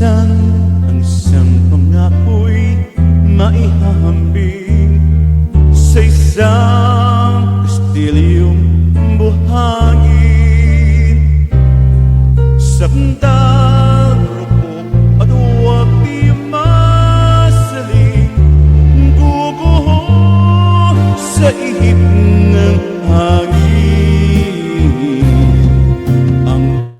Minsan ang isang pangako'y maihahambing sa isang kastilyong buhangin. Sa kandang rupok at huwag di masaling guguho sa ihip ng hangin. Ang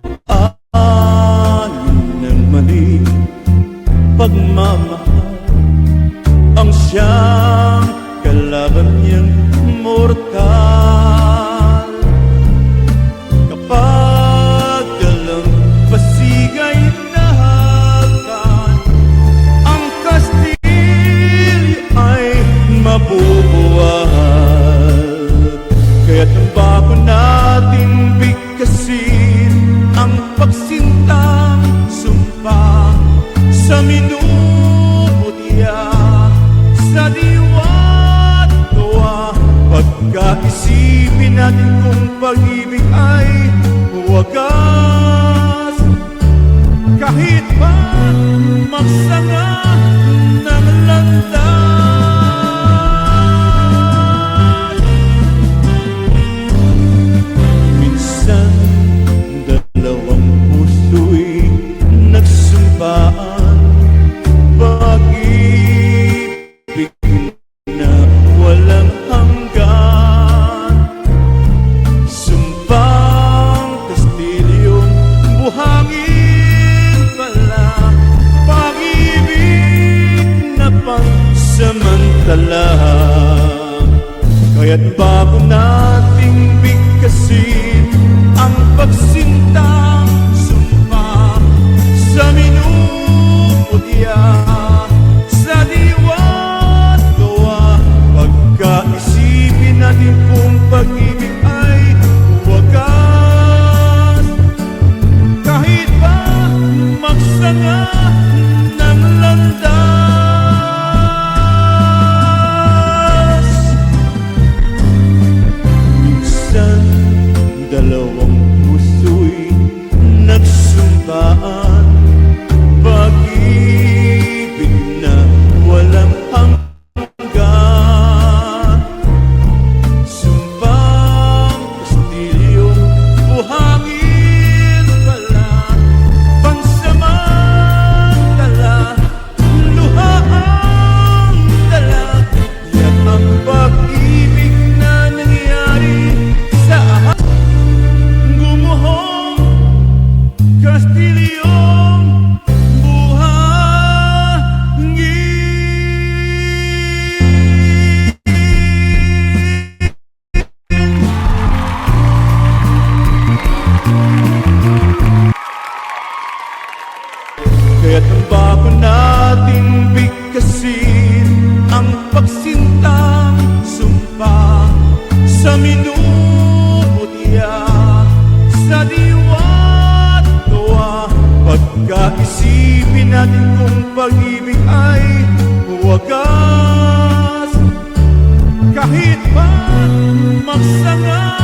pagmamahal ang siyang kalaban niyang mortal. Kapag dalang pasigay nahakan, ang kastilyo ay mabubuwal. Kaya't ang bago natin bigkasin ang pagsintang sumpa sa minumutya, sa diwa't tuwa. Pagkaisipin natin kung pag-ibig ay wagas, kahit pa magsanga ng landas. Minsan dalawang puso'y nagsumpaan, pag-ibig na walang hanggan. Sumpang kastilyong buhangin pala, pag-ibig na pansamantala. Kaya't bago nating bigkasin ang pagsintang sumpa sa minumutya, sa diwa't tuwa. Pagkaisipin natin kung pag-ibig ay wagas, kahit pa magsanga ng landas. Minsan dalawang puso'y nagsumpaan, pag-ibig na walang hanggan. Sumpang kastilyong buhangin pala, pansamantala, luha ang dala. Yan ang pag-ibig na nangyari sa ahas, gumuhong kastilyong kaya't ang bago natin bigkasin ang pagsintang sumpa sa minumutya, sa diwa't tuwa. Pagkaisipin natin kung pag-ibig ay wagas, kahit pa magsanga